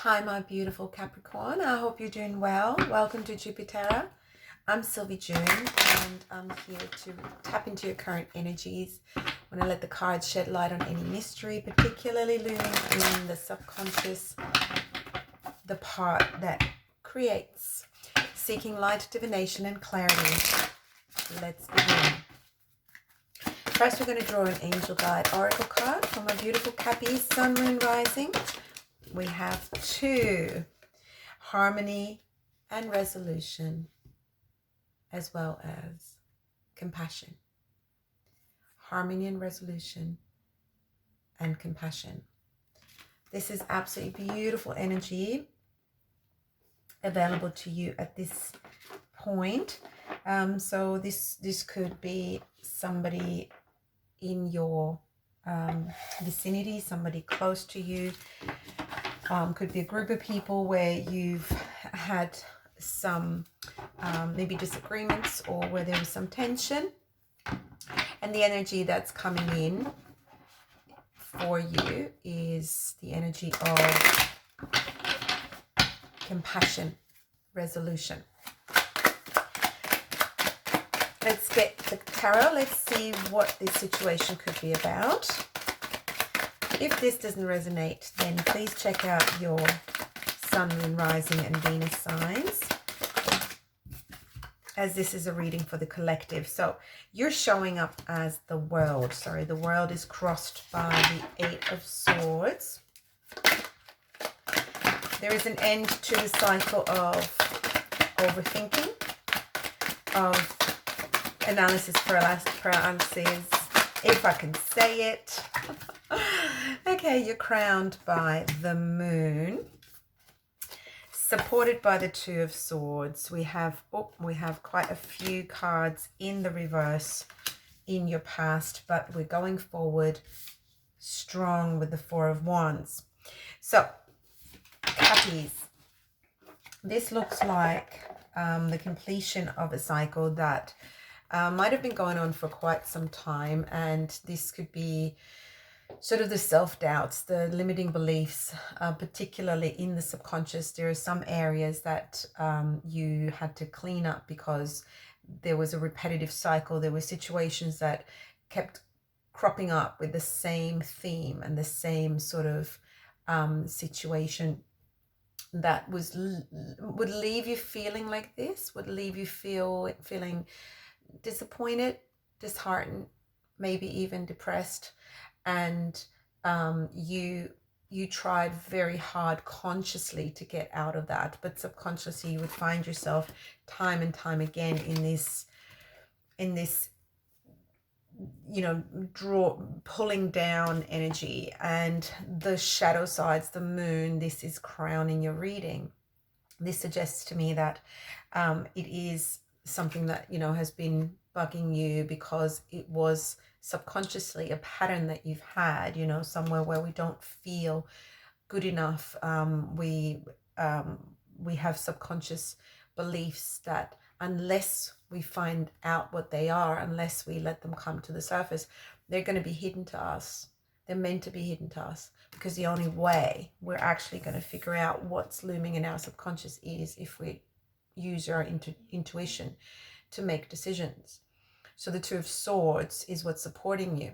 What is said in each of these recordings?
Hi, my beautiful Capricorn. I hope you're doing well. Welcome to Jupiter. I'm XlviJoon, and I'm here to tap into your current energies. I want to let the cards shed light on any mystery, particularly looming in the subconscious, the part that creates. Seeking light, divination, and clarity. Let's begin. First, we're going to draw an angel guide oracle card for my beautiful Cappy, Sun, Moon, Rising. We have two, harmony and resolution, as well as compassion. Harmony and resolution and compassion. This is absolutely beautiful energy available to you at this point. So this could be somebody in your vicinity, somebody close to you. Could be a group of people where you've had some maybe disagreements, or where there was some tension, and the energy that's coming in for you is the energy of compassion, resolution. Let's get the tarot. Let's see what this situation could be about. If this doesn't resonate, then please check out your Sun, Moon, Rising, and Venus signs, as this is a reading for the collective. So you're showing up as the world. Sorry, the world is crossed by the Eight of Swords. There is an end to the cycle of overthinking, of analysis paralysis, if I can say it. Okay, you're crowned by the Moon, supported by the Two of Swords. We have quite a few cards in the reverse in your past, but we're going forward strong with the Four of Wands. So, Cappies, this looks like the completion of a cycle that might have been going on for quite some time, and this could be sort of the self-doubts, the limiting beliefs, particularly in the subconscious. There are some areas that you had to clean up because there was a repetitive cycle. There were situations that kept cropping up with the same theme and the same sort of situation that would leave you feeling like this, would leave you feeling disappointed, disheartened, maybe even depressed. And you tried very hard consciously to get out of that, but subconsciously you would find yourself time and time again in this pulling down energy. And the shadow sides, the Moon, this is crowning your reading. This suggests to me that it is something that has been bugging you, because it was subconsciously a pattern that you've had, somewhere where we don't feel good enough. We have subconscious beliefs that unless we find out what they are, unless we let them come to the surface, they're going to be hidden to us. They're meant to be hidden to us, because the only way we're actually going to figure out what's looming in our subconscious is if we use our intuition to make decisions. So the Two of Swords is what's supporting you.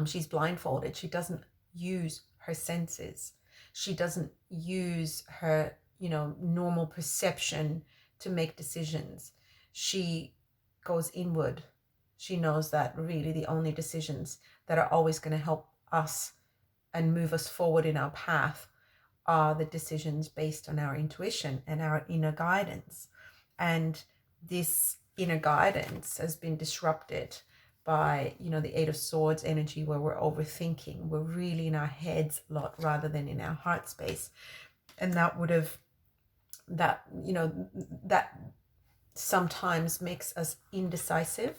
She's blindfolded. She doesn't use her senses. She doesn't use her, normal perception to make decisions. She goes inward. She knows that really the only decisions that are always going to help us and move us forward in our path are the decisions based on our intuition and our inner guidance. And this inner guidance has been disrupted by the Eight of Swords energy, where we're overthinking. We're really in our heads a lot rather than in our heart space. And that sometimes makes us indecisive,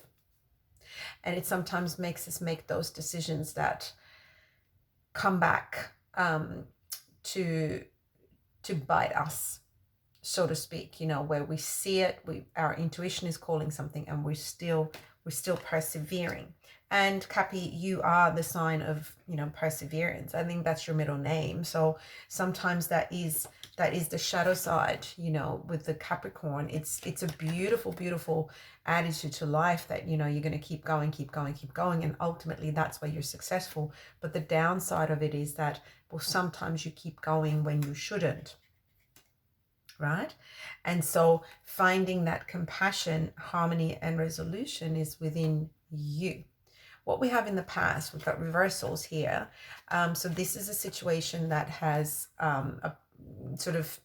and it sometimes makes us make those decisions that come back to bite us, so to speak, where we see it, our intuition is calling something, and we're still persevering. And Cappy, you are the sign of, perseverance. I think that's your middle name. So sometimes that is the shadow side, with the Capricorn. It's a beautiful, beautiful attitude to life that, you're going to keep going, keep going, keep going. And ultimately that's where you're successful. But the downside of it is that, well, sometimes you keep going when you shouldn't. Right? And so finding that compassion, harmony, and resolution is within you. What we have in the past, we've got reversals here. So this is a situation that has sort of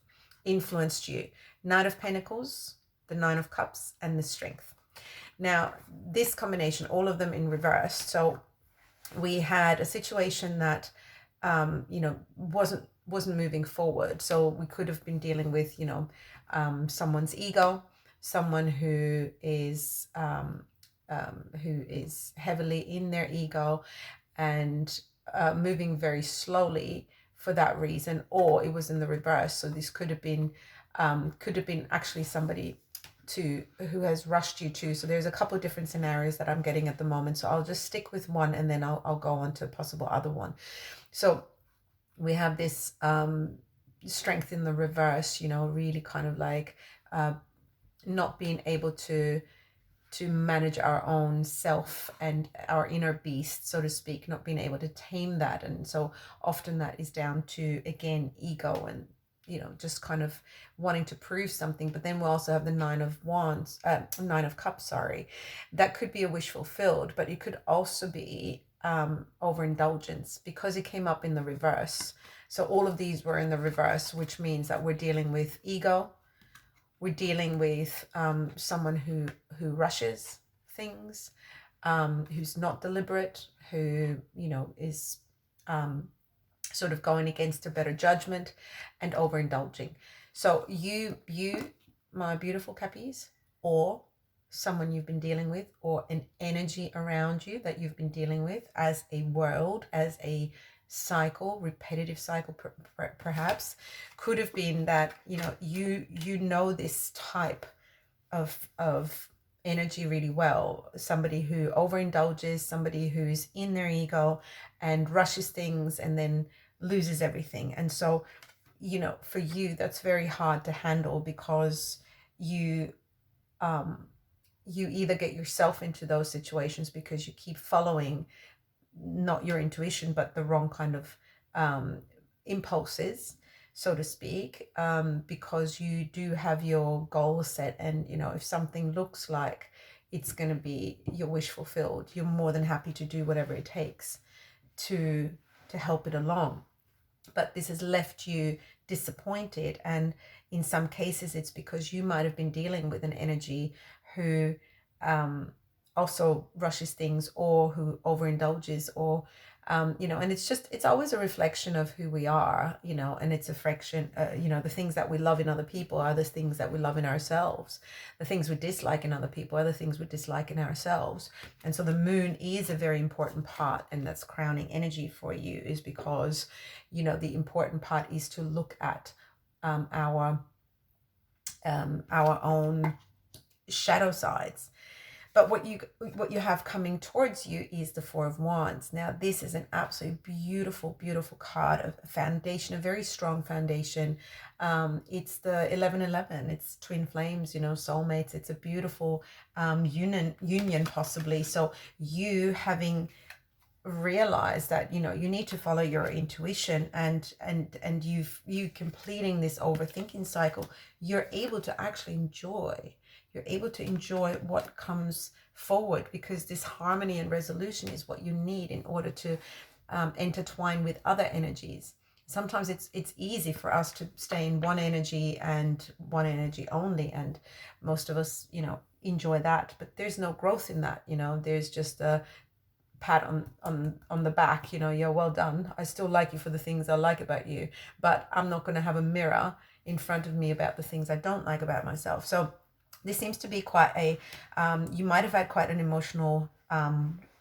influenced you. Knight of Pentacles, the Nine of Cups, and the Strength. Now, this combination, all of them in reverse. So we had a situation that, wasn't moving forward. So we could have been dealing with, someone's ego, someone who is heavily in their ego and moving very slowly for that reason, or it was in the reverse. So this could have been actually somebody who has rushed you to. So there's a couple of different scenarios that I'm getting at the moment. So I'll just stick with one and then I'll go on to a possible other one. So we have this strength in the reverse, really kind of like not being able to manage our own self and our inner beast, so to speak, not being able to tame that. And so often that is down to, again, ego and, just kind of wanting to prove something. But then we also have the Nine of Cups, sorry. That could be a wish fulfilled, but it could also be overindulgence because it came up in the reverse. So all of these were in the reverse, which means that we're dealing with ego. We're dealing with someone who rushes things, who's not deliberate, who, is sort of going against a better judgment and overindulging. So you, my beautiful Cappies, or someone you've been dealing with, or an energy around you that you've been dealing with as a world, as a cycle, repetitive cycle, perhaps, could have been that, you know this type of energy really well. Somebody who overindulges, somebody who's in their ego and rushes things and then loses everything. And so, for you, that's very hard to handle because you either get yourself into those situations because you keep following not your intuition, but the wrong kind of impulses, so to speak, because you do have your goal set. And, if something looks like it's going to be your wish fulfilled, you're more than happy to do whatever it takes to help it along. But this has left you disappointed. And in some cases, it's because you might have been dealing with an energy who also rushes things, or who overindulges, or and it's always a reflection of who we are, and it's a fraction, the things that we love in other people are the things that we love in ourselves. The things we dislike in other people are the things we dislike in ourselves. And so the moon is a very important part, and that's crowning energy for you, is because, the important part is to look at our own shadow sides. But what you have coming towards you is the Four of Wands. Now, this is an absolutely beautiful, beautiful card, of foundation, a very strong foundation. It's the 1111. It's twin flames, soulmates. It's a beautiful union possibly. So you having realized that, you need to follow your intuition, and you completing this overthinking cycle, you're able to actually enjoy. You're able to enjoy what comes forward, because this harmony and resolution is what you need in order to intertwine with other energies. Sometimes it's easy for us to stay in one energy and one energy only, and most of us, enjoy that, but there's no growth in that. There's just a pat on the back, you're well done. I still like you for the things I like about you, but I'm not going to have a mirror in front of me about the things I don't like about myself. So this seems to be quite a, you might have had quite an emotional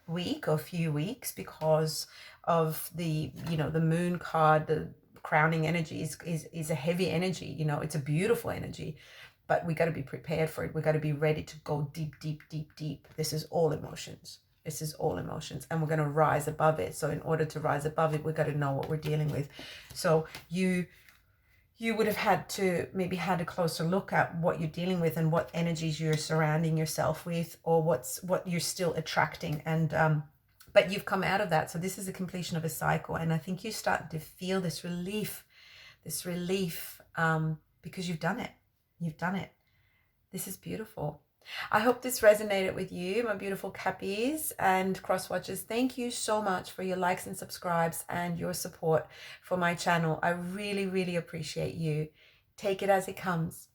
week or few weeks, because of the, the moon card. The crowning energy is a heavy energy, it's a beautiful energy, but we got to be prepared for it. We got to be ready to go deep, deep, deep, deep. This is all emotions. This is all emotions, and we're going to rise above it. So in order to rise above it, we've got to know what we're dealing with. So you would have had to maybe had a closer look at what you're dealing with and what energies you're surrounding yourself with, or what you're still attracting. And but you've come out of that. So this is a completion of a cycle, and I think you're starting to feel this relief because you've done it. You've done it. This is beautiful. I hope this resonated with you, my beautiful Cappies and cross watchers. Thank you so much for your likes and subscribes and your support for my channel. I really, really appreciate you. Take it as it comes.